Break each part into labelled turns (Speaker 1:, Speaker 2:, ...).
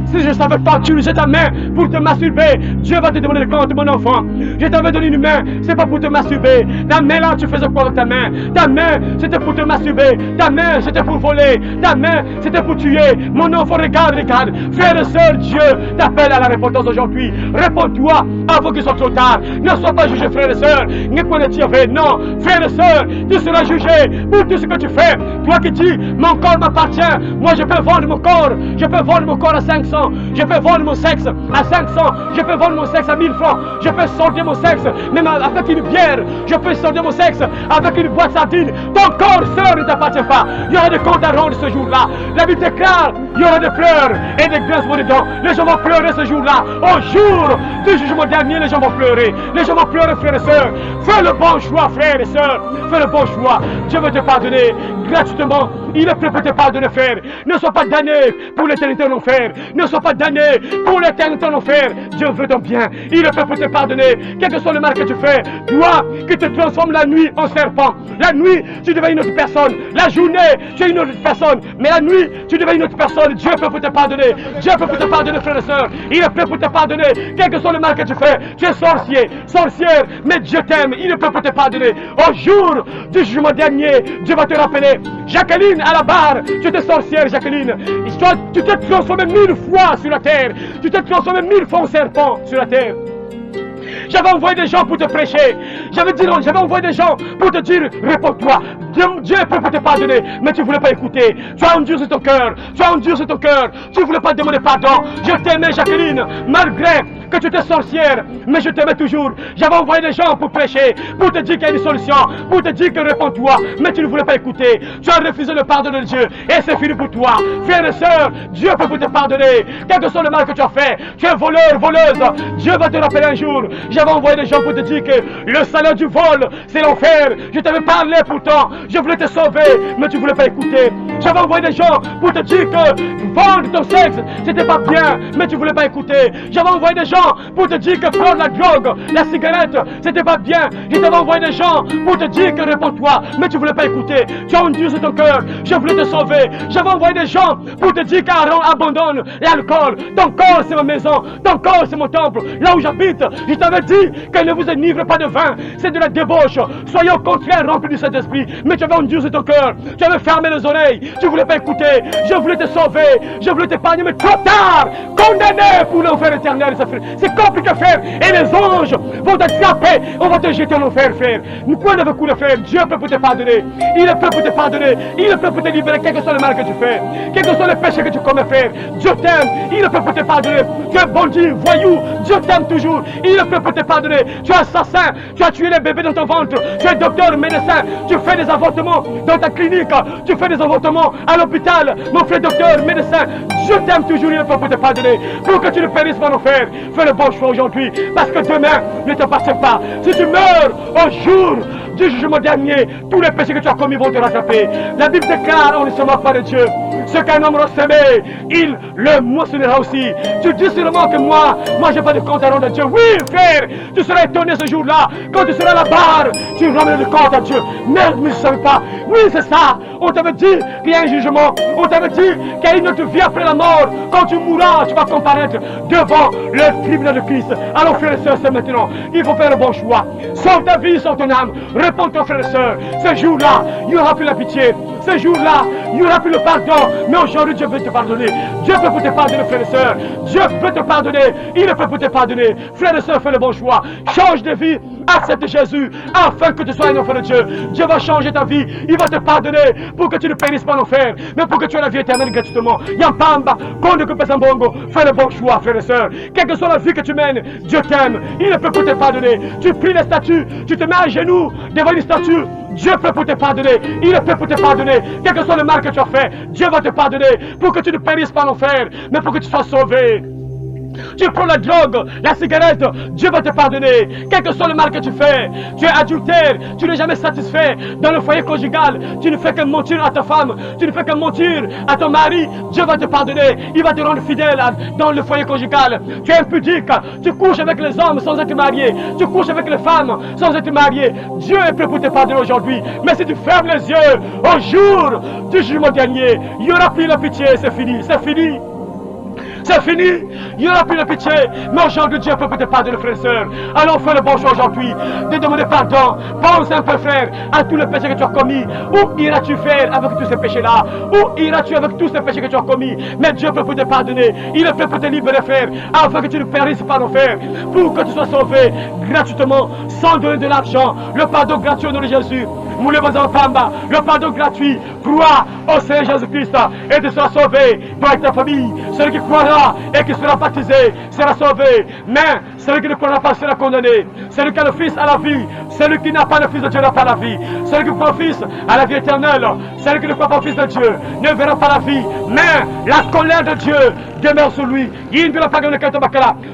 Speaker 1: Si je savais pas que tu utilises ta main pour te masturber, Dieu va te demander le compte, mon enfant. Je t'avais donné une main, c'est pas pour te masturber. Ta main là, tu faisais quoi avec ta main? Ta main, c'était pour te masturber. Ta main, c'était pour voler. Ta main, c'était pour tuer. Mon enfant, regarde, regarde. Frère et soeur, Dieu t'appelle à la repentance aujourd'hui. Réponds-toi avant qu'il soit trop tard. Ne sois pas jugé, frère et soeur. Ne connais-tu avec? Non, frère et soeur, tu seras jugé pour tout ce que tu fais. Toi qui dis, mon corps m'appartient. Moi, je peux vendre mon corps. Je peux vendre mon corps à 500. Je peux vendre mon sexe à 500. Je peux vendre mon sexe à 1000 francs. Je peux sortir mon sexe même avec une bière. Je peux sortir mon sexe avec une boîte sardine. Ton corps, sœur, ne t'appartient pas. Il y aura des comptes à rendre ce jour-là. La Bible déclare, il y aura des pleurs et des grincements de dents. Les gens vont pleurer ce jour-là. Au jour du jugement dernier, les gens vont pleurer. Les gens vont pleurer, frères et sœurs. Fais le bon choix, frères et sœurs. Fais le bon choix. Dieu veut te pardonner gratuitement. Il est prêt pour te pardonner, frère. Ne sois pas damné pour l'éternité en enfer. Ne sois pas damné pour l'éternité en enfer. Dieu veut ton bien. Il est prêt pour te pardonner. Quel que soit le mal que tu fais, toi qui te transformes la nuit en serpent. La nuit, tu deviens une autre personne. La journée, tu es une autre personne. Mais la nuit, tu deviens une autre personne. Dieu est prêt pour te pardonner. Dieu est prêt pour te pardonner, frère et soeur. Il est prêt pour te pardonner. Quel que soit le mal que tu fais. Tu es sorcier, sorcière, mais Dieu t'aime. Il est prêt pour te pardonner. Au jour du jugement dernier, Dieu va te rappeler. Jacqueline à la barre, tu étais sorcière, Jacqueline. Tu t'es transformé 1000 fois sur la terre. Tu t'es transformé 1000 fois en serpent sur la terre. J'avais envoyé des gens pour te prêcher. J'avais envoyé des gens pour te dire, réponds-toi. Dieu est prêt pour te pardonner, mais tu ne voulais pas écouter. Tu as endurci ton cœur. Tu as endurci ton cœur. Tu ne voulais pas demander pardon. Je t'aimais, Jacqueline, malgré que tu étais sorcière, mais je t'aimais toujours. J'avais envoyé des gens pour prêcher, pour te dire qu'il y a une solution, pour te dire que réponds-toi, mais tu ne voulais pas écouter. Tu as refusé le pardon de Dieu, et c'est fini pour toi. Frères et sœurs, Dieu peut te pardonner. Quel que soit le mal que tu as fait, tu es voleur, voleuse, Dieu va te rappeler un jour. J'avais envoyé des gens pour te dire que le salaire du vol, c'est l'enfer. Je t'avais parlé pourtant, je voulais te sauver, mais tu ne voulais pas écouter. J'avais envoyé des gens pour te dire que vendre ton sexe, c'était pas bien, mais tu ne voulais pas écouter. J'avais envoyé des gens pour te dire que prendre la drogue, la cigarette, c'était pas bien. Je t'avais envoyé des gens pour te dire que réponds-toi, mais tu voulais pas écouter. Tu as endurci ton cœur, je voulais te sauver. J'avais envoyé des gens pour te dire qu'Aaron abandonne l'alcool. Ton corps c'est ma maison, ton corps c'est mon temple, là où j'habite. Je t'avais dit que ne vous enivre pas de vin, c'est de la débauche. Soyez au contraire remplis du Saint-Esprit. Mais tu avais endurci ton cœur, tu avais fermé les oreilles, tu voulais pas écouter. Je voulais te sauver, je voulais t'épargner, mais trop tard, condamné pour l'enfer éternel. C'est compliqué, frère. Et les anges vont t'attraper. On va te jeter en enfer, frère. Quoi ne veut couler, frère? Dieu peut te pardonner. Il est prêt pour te pardonner. Il est prêt pour te libérer, quel que soit le mal que tu fais. Quel que soit le péché que tu commets, frère. Dieu t'aime. Il est prêt pour te pardonner. Tu es bandit, voyou. Dieu t'aime toujours. Il est prêt pour te pardonner. Tu es assassin. Tu as tué les bébés dans ton ventre. Tu es docteur, médecin. Tu fais des avortements dans ta clinique. Tu fais des avortements à l'hôpital. Mon frère docteur, médecin. Dieu t'aime toujours. Il est prêt pour te pardonner. Pour que tu ne périsses pas en enfer. Fais le bon choix aujourd'hui, parce que demain ne t'appartient pas. Si tu meurs au jour du jugement dernier, tous les péchés que tu as commis vont te rattraper. La Bible déclare, on ne se moque pas de Dieu. Ce qu'un homme aura semé, il le moissonnera aussi. Tu dis sûrement que moi j'ai pas de compte à rendre à Dieu. Oui, frère, tu seras étonné ce jour-là. Quand tu seras à la barre, tu ramènes le compte à Dieu. Merde, mais je ne savais pas. Oui, c'est ça. On t'avait dit qu'il y a un jugement. On t'avait dit qu'il y a une autre vie après la mort. Quand tu mourras, tu vas comparaître devant le tribunal de Christ. Alors, frères et sœurs, c'est maintenant. Il faut faire le bon choix. Sauve ta vie, sauve ton âme. Réponds-toi, frères et sœurs. Ce jour-là, il n'y aura plus la pitié. Ce jour-là, il n'y aura plus le pardon. Mais aujourd'hui, Dieu veut te pardonner. Dieu peut te pardonner, frères et sœurs. Dieu peut te pardonner. Il est prêt pour te pardonner. Frères et sœurs, fais le bon choix. Change de vie. Accepte Jésus afin que tu sois un enfant de Dieu. Dieu va changer ta vie. Il va te pardonner pour que tu ne périsses pas en enfer, mais pour que tu aies la vie éternelle gratuitement. Yampamba, Konde Kupesambongo, fais le bon choix, frères et sœurs. Quelle que soit la vie que tu mènes, Dieu t'aime. Il est prêt pour te pardonner. Tu pries les statues, tu te mets à genoux devant une statue. Dieu est prêt pour te pardonner. Il est prêt pour te pardonner. Quel que soit le mal que tu as fait, Dieu va te pardonner pour que tu ne périsses pas en enfer, mais pour que tu sois sauvé. Tu prends la drogue, la cigarette, Dieu va te pardonner. Quel que soit le mal que tu fais, tu es adultère, tu n'es jamais satisfait dans le foyer conjugal, tu ne fais que mentir à ta femme, tu ne fais que mentir à ton mari, Dieu va te pardonner, il va te rendre fidèle dans le foyer conjugal. Tu es impudique, tu couches avec les hommes sans être marié, tu couches avec les femmes sans être marié. Dieu est prêt pour te pardonner aujourd'hui. Mais si tu fermes les yeux au jour du jugement dernier, il n'y aura plus la pitié, c'est fini, c'est fini. c'est fini. Il n'y aura plus de pitié. Mais aujourd'hui, Dieu peut te pardonner, frère et sœur. Alors fais le bon choix aujourd'hui de demander pardon. Pense un peu, frère, à tous les péchés que tu as commis. Où iras-tu faire avec tous ces péchés-là? Où iras-tu avec tous ces péchés que tu as commis? Mais Dieu peut te pardonner. Il est prêt pour te libérer, frère, afin que tu ne périsses pas l'enfer. Pour que tu sois sauvé gratuitement, sans donner de l'argent. Le pardon gratuit au nom de Jésus. Le pardon gratuit. Crois au Seigneur Jésus-Christ et tu seras sauvé, toi et ta famille. Celui qui croira et qui sera baptisé sera sauvé. Mais celui qui ne croira pas sera condamné. Celui qui a le Fils a la vie. Celui qui n'a pas le Fils de Dieu n'a pas la vie. Celui qui croit au Fils a la vie éternelle. Celui qui ne croit pas au Fils de Dieu ne verra pas la vie. Mais la colère de Dieu demeure sur lui.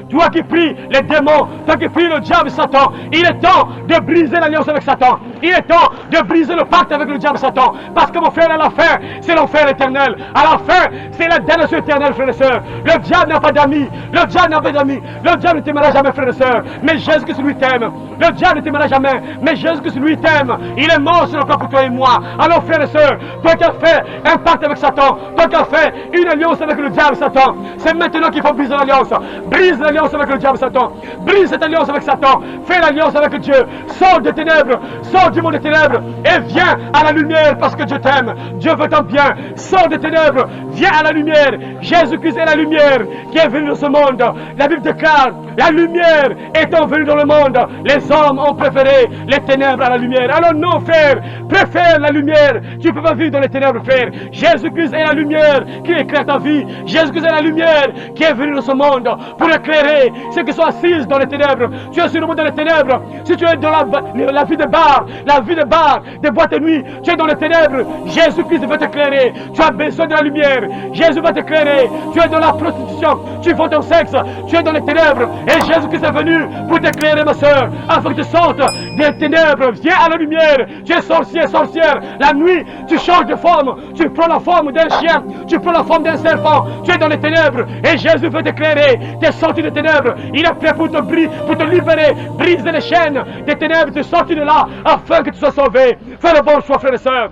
Speaker 1: Toi qui pries les démons, toi qui pries le diable Satan, il est temps de briser l'alliance avec Satan. Il est temps de briser le pacte avec le diable Satan. Parce que mon frère, à la fin, c'est l'enfer éternel. À la fin, c'est la damnation éternelle, frères et sœurs. Le diable n'a pas d'amis. Le diable n'a pas d'amis. Le diable ne t'aimera jamais, frères et sœurs. Mais Jésus-Christ lui t'aime. Le diable ne t'aimera jamais. Mais Jésus-Christ lui t'aime. Il est mort sur le croix pour toi et moi. Alors, frères et sœurs, toi qui as fait un pacte avec Satan, toi qui as fait une alliance avec le diable Satan, c'est maintenant qu'il faut briser l'alliance. Brise l'alliance avec le diable Satan. Brise cette alliance avec Satan. Fais l'alliance avec Dieu. Sors des ténèbres. Sors du monde des ténèbres et viens à la lumière parce que Dieu t'aime. Dieu veut ton bien. Sors des ténèbres. Viens à la lumière. Jésus-Christ est la lumière qui est venue dans ce monde. La Bible déclare, la lumière étant venue dans le monde, les hommes ont préféré les ténèbres à la lumière. Alors non, frère, préfère la lumière. Tu ne peux pas vivre dans les ténèbres, frère. Jésus-Christ est la lumière qui éclaire ta vie. Jésus-Christ est la lumière qui est venue dans ce monde pour éclairer ceux qui sont assis dans les ténèbres. Tu es sur le monde dans les ténèbres. Si tu es dans la vie de bar, la vie de bar, des boîtes de nuit, tu es dans les ténèbres. Jésus-Christ va t'éclairer. Tu as besoin de la lumière. Jésus va t'éclairer. Tu es dans la prostitution. Tu vends ton sexe. Tu es dans les ténèbres. Et Jésus-Christ est venu pour t'éclairer, ma soeur, afin que tu sortes des ténèbres. Viens à la lumière. Tu es sorcier, sorcière. La nuit, tu changes de forme. Tu prends la forme d'un chien. Tu prends la forme d'un serpent. Tu es dans les ténèbres. Et Jésus veut t'éclairer. Tu es sorti des ténèbres. Il est prêt pour te libérer. Briser les chaînes des ténèbres. Tu es sorti de là afin que tu sois sauvé. Fais le bon choix, frères et sœurs.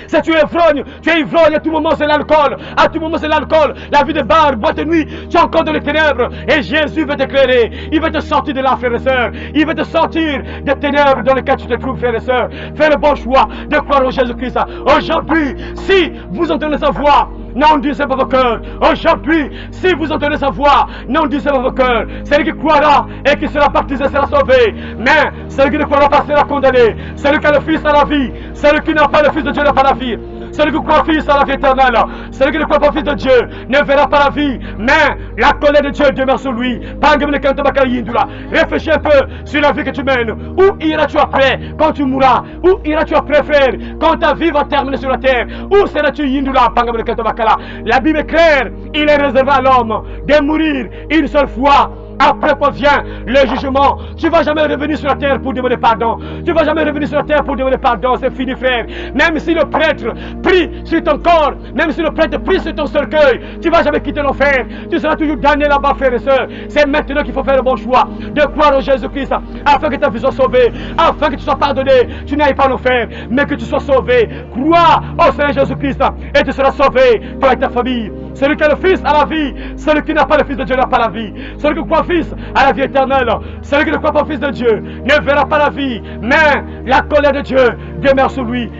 Speaker 1: Si tu es ivrogne, à tout moment c'est l'alcool, à tout moment c'est l'alcool, la vie de bar, boîte de nuit, tu es encore dans les ténèbres, et Jésus veut t'éclairer, il veut te sortir de là, frères et sœurs, il veut te sortir des ténèbres dans lesquelles tu te trouves, frères et sœurs. Fais le bon choix de croire en Jésus-Christ. Aujourd'hui, si vous entendez sa voix, n'endurcez pas vos cœurs. Aujourd'hui, si vous entendez sa voix, n'endurcez pas vos cœurs. Celui qui croira et qui sera baptisé sera sauvé. Mais celui qui ne croira pas sera condamné. Celui qui a le Fils a la vie. Celui qui n'a pas le Fils de Dieu n'a pas la vie. Celui qui croit au Fils a la vie éternelle. Celui qui ne croit pas au Fils de Dieu ne verra pas la vie. Mais la colère de Dieu demeure sur lui. Réfléchis un peu sur la vie que tu mènes. Où iras-tu après quand tu mourras? Où iras-tu après, frère, quand ta vie va terminer sur la terre? Où seras-tu Yindula? La Bible est claire. Il est réservé à l'homme de mourir une seule fois. Après quoi vient le jugement. Tu ne vas jamais revenir sur la terre pour demander pardon. Tu ne vas jamais revenir sur la terre pour demander pardon. C'est fini, frère. Même si le prêtre prie sur ton corps, même si le prêtre prie sur ton cercueil, tu ne vas jamais quitter l'enfer. Tu seras toujours damné là-bas, frère et sœur. C'est maintenant qu'il faut faire le bon choix de croire en Jésus-Christ afin que ta vie soit sauvée, afin que tu sois pardonné. Tu n'ailles pas en enfer, mais que tu sois sauvé. Crois au Seigneur Jésus-Christ et tu seras sauvé, toi et ta famille. Celui qui a le Fils a la vie. Celui qui n'a pas le Fils de Dieu n'a pas la vie. Celui qui croit au Fils a la vie éternelle. Celui qui ne croit pas au Fils de Dieu ne verra pas la vie. Mais la colère de Dieu demeure sur lui.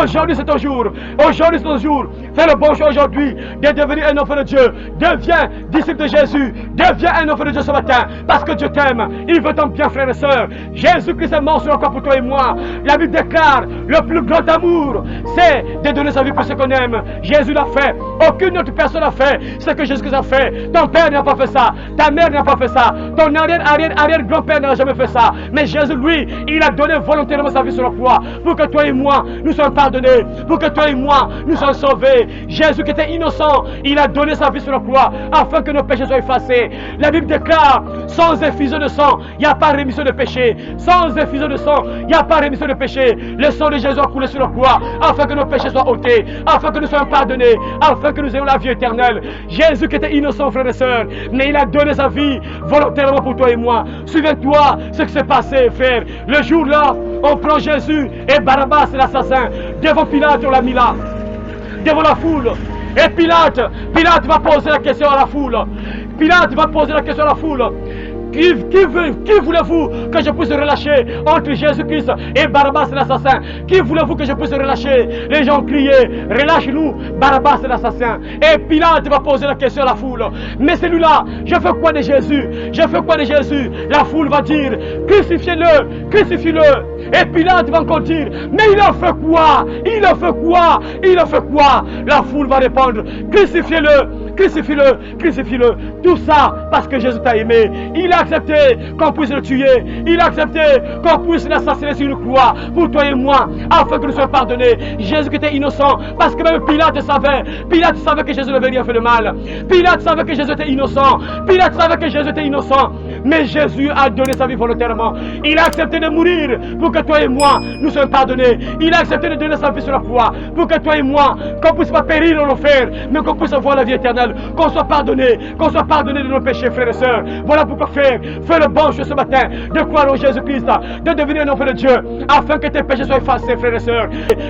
Speaker 1: Aujourd'hui c'est ton jour. Aujourd'hui c'est ton jour. Fais le bon choix aujourd'hui de devenir un enfant de Dieu. Deviens disciple de Jésus. Deviens un enfant de Dieu ce matin. Parce que Dieu t'aime. Il veut ton bien, frère et sœur. Jésus-Christ est mort sur la croix pour toi et moi. La Bible déclare le plus grand amour, c'est de donner sa vie pour ceux qu'on aime. Jésus l'a fait. Aucune autre personne n'a fait ce que Jésus a fait. Ton père n'a pas fait ça. Ta mère n'a pas fait ça. Ton arrière-grand-père n'a jamais fait ça. Mais Jésus, lui, il a donné volontairement sa vie sur la croix pour que toi et moi, nous soyons pardonnés. Pour que toi et moi, nous soyons sauvés. Jésus qui était innocent, il a donné sa vie sur la croix afin que nos péchés soient effacés. La Bible déclare, sans effusion de sang, il n'y a pas rémission de péché. Sans effusion de sang, il n'y a pas rémission de péché. Le sang de Jésus a coulé sur la croix afin que nos péchés soient ôtés, afin que nous soyons pardonnés, afin que nous ayons la vie éternelle. Jésus qui était innocent, frères et sœurs, mais il a donné sa vie volontairement pour toi et moi. Souviens-toi ce qui s'est passé, frère. Le jour-là, on prend Jésus et Barabbas, l'assassin. Devant Pilate, on l'a mis là. Devant la foule, Et Pilate va poser la question à la foule. Pilate va poser la question à la foule. Qui voulez-vous que je puisse relâcher entre Jésus-Christ et Barabbas l'assassin? Qui voulez-vous que je puisse relâcher? Les gens criaient, relâche-nous Barabbas l'assassin. Et Pilate va poser la question à la foule. Mais celui-là, je fais quoi de Jésus? Je fais quoi de Jésus? La foule va dire, crucifiez-le, crucifie-le. Et Pilate va encore dire, mais il a fait quoi? Il a fait quoi? Il a fait quoi? La foule va répondre, crucifiez-le, crucifie-le, crucifie-le. Tout ça parce que Jésus t'a aimé. Il a accepté qu'on puisse le tuer. Il a accepté qu'on puisse l'assassiner sur une croix pour toi et moi, afin que nous soyons pardonnés. Jésus qui était innocent, parce que même Pilate savait que Jésus n'avait rien fait de mal. Pilate savait que Jésus était innocent. Pilate savait que Jésus était innocent. Mais Jésus a donné sa vie volontairement. Il a accepté de mourir pour que toi et moi nous soyons pardonnés. Il a accepté de donner sa vie sur la croix pour que toi et moi, qu'on puisse pas périr dans l'enfer, mais qu'on puisse avoir la vie éternelle, qu'on soit pardonné de nos péchés, frères et sœurs. Voilà pourquoi fais le bon choix ce matin de croire en Jésus-Christ, de devenir un enfant de Dieu, afin que tes péchés soient effacés, frères et sœurs.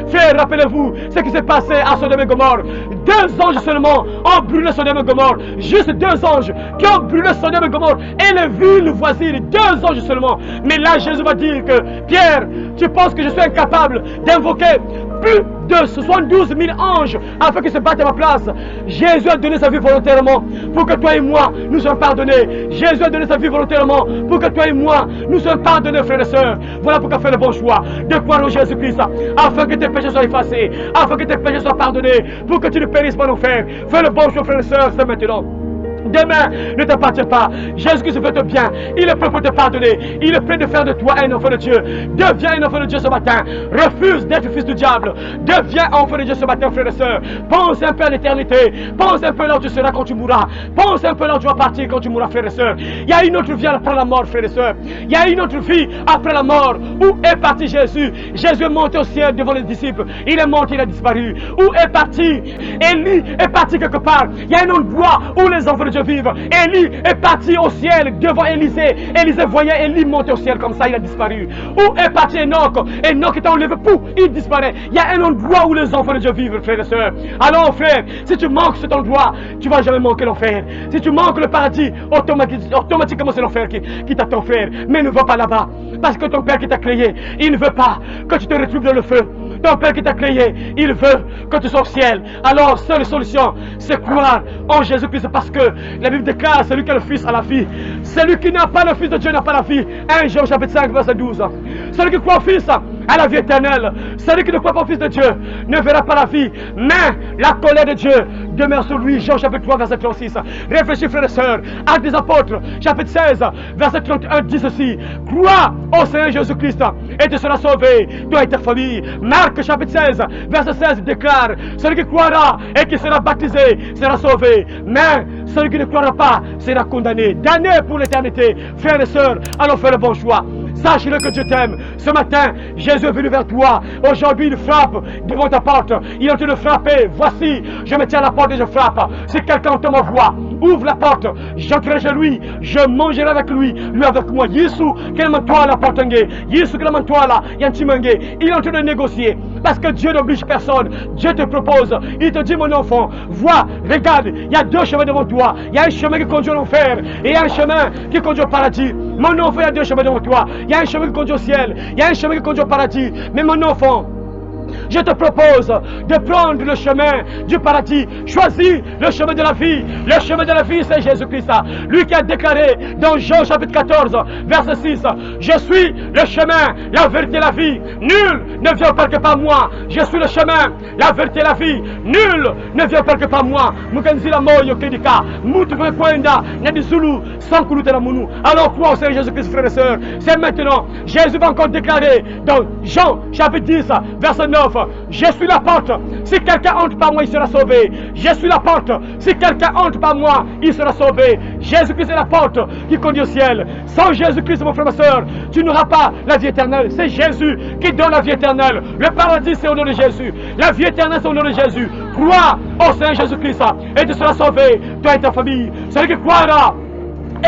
Speaker 1: Frères, rappelez-vous ce qui s'est passé à Sodome et Gomorrhe. 2 anges seulement ont brûlé Sodome et Gomorrhe. Juste 2 anges qui ont brûlé Sodome et Gomorrhe et les villes voisines. 2 anges seulement. Mais là, Jésus va dire que Pierre, tu penses que je suis incapable d'invoquer plus de 72 000 anges afin qu'ils se battent à ma place? Jésus a donné sa vie volontairement pour que toi et moi nous soyons pardonnés. Jésus a donné sa vie volontairement pour que toi et moi nous soyons pardonnés, frères et sœurs. Voilà pourquoi fais le bon choix de croire en Jésus-Christ afin que tes péchés soient effacés, afin que tes péchés soient pardonnés, pour que tu ne périsses pas en enfer. Fais le bon choix, frères et sœurs, c'est maintenant. Demain ne t'appartient pas. Jésus-Christ veut te bien. Il est prêt pour te pardonner. Il est prêt de faire de toi un enfant de Dieu. Deviens un enfant de Dieu ce matin. Refuse d'être fils du diable. Deviens enfant de Dieu ce matin, frères et sœurs. Pense un peu à l'éternité. Pense un peu là où tu seras quand tu mourras. Pense un peu là où tu vas partir quand tu mourras, frères et sœurs. Il y a une autre vie après la mort, frères et sœurs. Il y a une autre vie après la mort. Où est parti Jésus? Jésus est monté au ciel devant les disciples. Il est monté, il a disparu. Où est parti? Élie est parti quelque part. Il y a un endroit où les enfants de Dieu vivre. Élie est parti au ciel devant Élisée. Élisée voyait Élie monter au ciel comme ça, il a disparu. Où est parti Enoch? Enoch est enlevé, pouf, il disparaît. Il y a un endroit où les enfants de Dieu vivent, frères et sœurs. Alors frère, si tu manques cet endroit, tu ne vas jamais manquer l'enfer. Si tu manques le paradis, automatiquement c'est l'enfer qui t'attend, frère. Mais ne va pas là-bas, parce que ton Père qui t'a créé, il ne veut pas que tu te retrouves dans le feu. Ton Père qui t'a créé, il veut que tu sois au ciel. Alors, seule solution, c'est croire en Jésus-Christ, parce que la Bible déclare, celui qui a le Fils a la vie. Celui qui n'a pas le Fils de Dieu n'a pas la vie. 1 Jean chapitre 5, verset 12. Celui qui croit au Fils a la vie éternelle. Celui qui ne croit pas au Fils de Dieu ne verra pas la vie, mais la colère de Dieu demeure sur lui. Jean chapitre 3, verset 36. Réfléchis, frères et sœurs. Actes des apôtres, chapitre 16, verset 31 dit ceci: crois au Seigneur Jésus-Christ et tu seras sauvé, toi et ta famille. Marc chapitre 16, verset 16 déclare: celui qui croira et qui sera baptisé sera sauvé, mais celui qui ne croira pas sera condamné, damné pour l'éternité. Frères et sœurs, allons faire le bon choix. Sache-le que Dieu t'aime. Ce matin, Jésus est venu vers toi. Aujourd'hui, il frappe devant ta porte. Il est en train de frapper. Voici, je me tiens à la porte et je frappe. Si quelqu'un entend ma voix, ouvre la porte. J'entrerai chez lui. Je mangerai avec lui, lui avec moi. Yesu, quel mantois la porte. Yesu, quel mantois là. Yantimangé. Il est en train de négocier. Parce que Dieu n'oblige personne. Dieu te propose. Il te dit, mon enfant, vois, regarde, il y a 2 chemins devant toi. Il y a un chemin qui conduit à l'enfer et il y a un chemin qui conduit au paradis. Mon enfant, il y a 2 chemins devant toi. Il y a un chemin qui conduit au ciel. Il y a un chemin qui conduit au paradis. Mais mon enfant, je te propose de prendre le chemin du paradis. Choisis le chemin de la vie. Le chemin de la vie, c'est Jésus-Christ. Lui qui a déclaré dans Jean chapitre 14, verset 6: je suis le chemin, la vérité et la vie. Nul ne vient par que par moi. Je suis le chemin, la vérité et la vie. Nul ne vient par que par moi. Mukanzila moyo kedika. Mutu kwenda nadisulu sans kuluta munu. Alors crois au Seigneur Jésus-Christ, frères et sœurs. C'est maintenant. Jésus va encore déclarer dans Jean chapitre 10, verset 9: je suis la porte. Si quelqu'un entre par moi, il sera sauvé. Je suis la porte. Si quelqu'un entre par moi, il sera sauvé. Jésus-Christ est la porte qui conduit au ciel. Sans Jésus-Christ, mon frère, ma soeur, tu n'auras pas la vie éternelle. C'est Jésus qui donne la vie éternelle. Le paradis, c'est au nom de Jésus. La vie éternelle, c'est au nom de Jésus. Crois au Seigneur Jésus-Christ et tu seras sauvé, toi et ta famille. Celui qui croira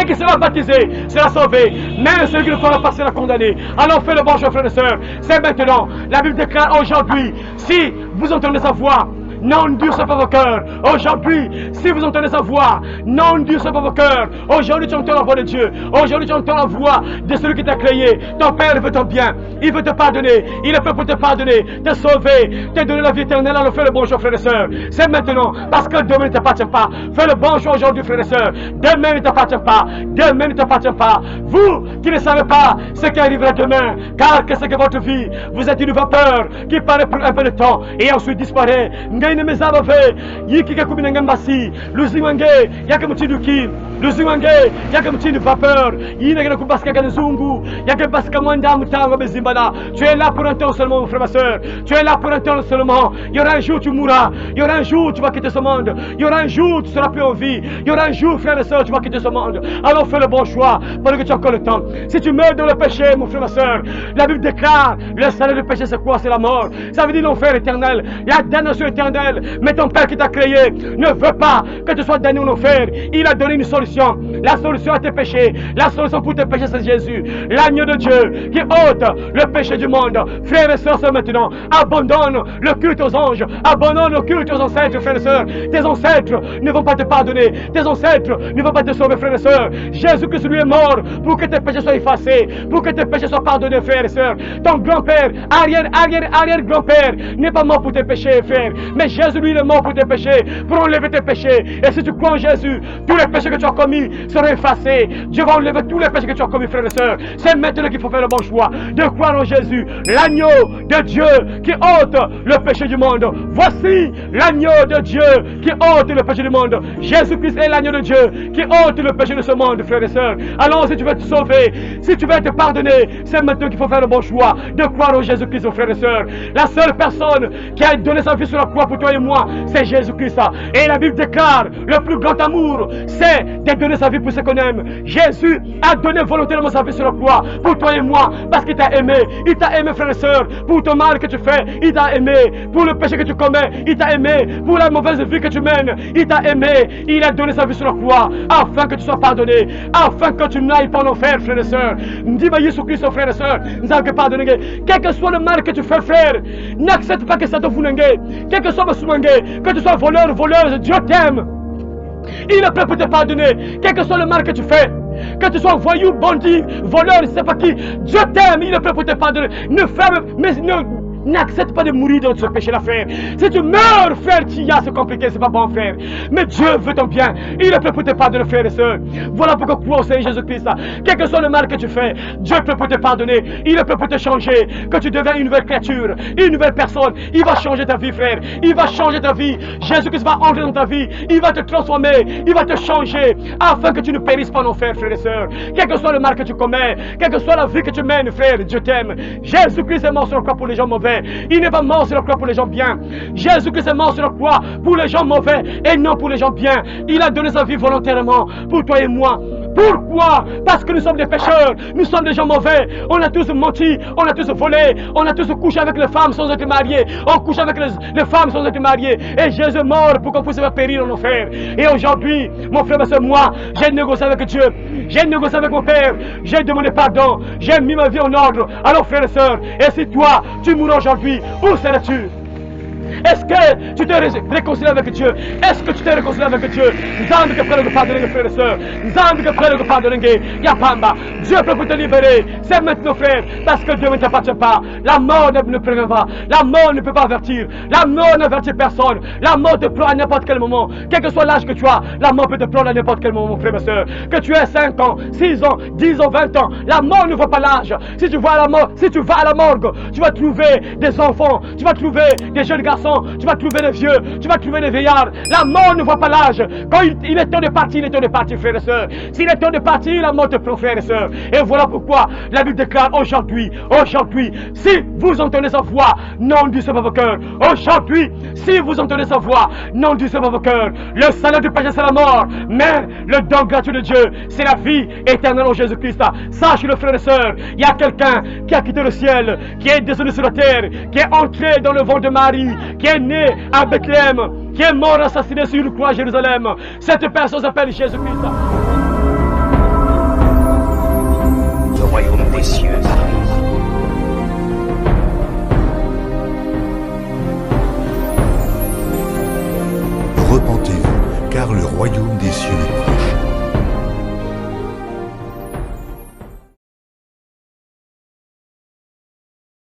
Speaker 1: et qui sera baptisé sera sauvé, mais celui qui ne croira pas sera condamné. Alors fais le bon choix, frères et sœurs. C'est maintenant. La Bible déclare aujourd'hui: si vous entendez sa voix, n'endurcez pas vos cœurs. Aujourd'hui, si vous entendez sa voix, n'endurcez pas vos cœurs. Aujourd'hui, tu entends la voix de Dieu. Aujourd'hui, tu entends la voix de celui qui t'a créé. Ton Père veut ton bien. Il veut te pardonner. Il est prêt pour te pardonner, te sauver, te donner la vie éternelle. Alors fais le bon choix, frères et sœurs. C'est maintenant, parce que demain ne t'appartient pas. Fais le bon choix aujourd'hui, frères et sœurs. Demain ne t'appartient pas. Demain ne t'appartient pas. Vous qui ne savez pas ce qui arrivera demain, car qu'est-ce que votre vie? Vous êtes une vapeur qui paraît pour un peu de temps et ensuite disparaît. Ngaine mezabave, yiki kakubina ngambasi, luziwange, yakamutiduki, luziwange, yakamutinu vapeur, yinagana kubaska kanzungu, yakabaska mwanda mutango bezimbala. Tu es là pour un temps seulement, mon frère, ma soeur. Tu es là pour un temps seulement. Il y aura un jour où tu mourras. Il y aura un jour où tu vas quitter ce monde. Il y aura un jour où tu seras plus en vie. Il y aura un jour, frère et soeur, tu vas quitter ce monde. Alors fais le bon choix pendant que tu as encore le temps. Si tu meurs dans le péché, mon frère, ma soeur, la Bible déclare le salaire du péché, c'est quoi? C'est la mort. Ça veut dire l'enfer éternel, la damnation éternelle. Mais ton Père qui t'a créé ne veut pas que tu sois damné en enfer. Il a donné une solution. La solution à tes péchés, la solution pour tes péchés, c'est Jésus, l'agneau de Dieu qui ôte le péché du monde. Frères et sœurs, c'est maintenant. Abandonne le culte aux anges. Abandonne le culte aux ancêtres, frères et sœurs. Tes ancêtres ne vont pas te pardonner. Tes ancêtres ne vont pas te sauver, frères et sœurs. Jésus-Christ lui est mort pour que tes péchés soient effacés, pour que tes péchés soient pardonnés, frères et sœurs. Ton grand-père, arrière-grand-père n'est pas mort pour tes péchés, frère. Mais Jésus, lui, il est mort pour tes péchés, pour enlever tes péchés. Et si tu crois en Jésus, tous les péchés que tu as commis seront effacés. Dieu va enlever tous les péchés que tu as commis, frères et sœurs. C'est maintenant qu'il faut faire le bon choix de croire en Jésus, l'agneau de Dieu qui ôte le péché du monde. Voici l'agneau de Dieu qui ôte le péché du monde. Jésus-Christ est l'agneau de Dieu qui ôte le péché de ce monde, frères et sœurs. Alors si tu veux te sauver, si tu veux te pardonner, c'est maintenant qu'il faut faire le bon choix de croire en Jésus-Christ, frères et sœurs. La seule personne qui a donné sa vie sur la croix pour toi et moi, c'est Jésus-Christ. Et la Bible déclare, le plus grand amour, c'est de donner sa vie pour ceux qu'on aime. Jésus a donné volontairement sa vie sur la croix pour toi et moi, parce qu'il t'a aimé. Il t'a aimé, frère et sœur, pour ton mal que tu fais. Il t'a aimé pour le péché que tu commets. Il t'a aimé pour la mauvaise vie que tu mènes. Il t'a aimé. Il a donné sa vie sur la croix afin que tu sois pardonné, afin que tu n'ailles pas en enfer, frère et sœur. Dis moi Jésus Christ, frère et sœur, nous allons pardonner. Quel que soit le mal que tu fais, frère, n'accepte pas que ça te fout. Quel que soit le soin, que tu sois voleur, voleuse, Dieu t'aime. Il est prêt pour te pardonner. Quel que soit le mal que tu fais, que tu sois voyou, bandit, voleur, je ne sais pas qui, Dieu t'aime, il est prêt pour te pardonner. Ne ferme, mais n'accepte pas de mourir dans ce péché-là, frère. Si tu meurs, frère, c'est compliqué, c'est pas bon, frère. Mais Dieu veut ton bien. Il est prêt pour te pardonner, frère et sœur. Voilà pourquoi crois au Seigneur Jésus-Christ. Quel que soit le mal que tu fais, Dieu est prêt pour te pardonner. Il est prêt pour te changer. Que tu deviens une nouvelle créature, une nouvelle personne. Il va changer ta vie, frère. Il va changer ta vie. Jésus-Christ va entrer dans ta vie. Il va te transformer. Il va te changer afin que tu ne périsses pas en enfer, frère et sœur. Quel que soit le mal que tu commets, quelle que soit la vie que tu mènes, frère, Dieu t'aime. Jésus-Christ est mort sur la croix pour les gens mauvais. Il n'est pas mort sur la croix pour les gens bien. Jésus-Christ est mort sur la croix pour les gens mauvais et non pour les gens bien. Il a donné sa vie volontairement pour toi et moi. Pourquoi? Parce que nous sommes des pécheurs, nous sommes des gens mauvais. On a tous menti, on a tous volé, on a tous couché avec les femmes sans être mariés. On couche avec les femmes sans être mariés. Et Jésus est mort pour qu'on puisse périr en enfer. Et aujourd'hui, mon frère, ma soeur, moi, j'ai négocié avec Dieu. J'ai négocié avec mon Père. J'ai demandé pardon. J'ai mis ma vie en ordre. Alors, frère et sœur, et si toi, tu mourras aujourd'hui, où seras-tu? Est-ce que tu t'es réconcilié avec Dieu? Est-ce que tu t'es réconcilié avec Dieu? Nzambi que près de pardonner, frères et sœurs. Nzambi que près de pardonner. Yapamba. Dieu peut te libérer. C'est maintenant, frère. Parce que Dieu ne t'appartient pas. La mort ne prévient pas. La mort ne peut pas avertir. La mort n'avertit personne. La mort te prend à n'importe quel moment. Quel que soit l'âge que tu as, la mort peut te prendre à n'importe quel moment, mon frère et sœur. Que tu aies 5 ans, 6 ans, 10 ans, 20 ans. La mort ne voit pas l'âge. Si tu vas à la mort, si tu vas à la morgue, tu vas trouver des enfants. Tu vas trouver des jeunes garçons. Tu vas trouver des vieux, tu vas trouver des vieillards. La mort ne voit pas l'âge. Quand il est temps de partir, il est temps de partir, frères et sœurs. S'il est temps de partir, la mort te prend, frères et sœurs. Et voilà pourquoi la Bible déclare aujourd'hui, si vous entendez sa voix, n'endurcez pas vos cœurs. Aujourd'hui, si vous entendez sa voix, n'endurcez pas vos cœurs. Le salaire du péché, c'est la mort. Mais le don gratuit de Dieu, c'est la vie éternelle en Jésus-Christ. Sache-le, frères et sœurs, il y a quelqu'un qui a quitté le ciel, qui est descendu sur la terre, qui est entré dans le ventre de Marie, qui est né à Bethléem, qui est mort assassiné sur une croix à Jérusalem. Cette personne s'appelle Jésus-Christ.
Speaker 2: Le royaume des cieux.
Speaker 3: repentez-vous, car le royaume des cieux est proche.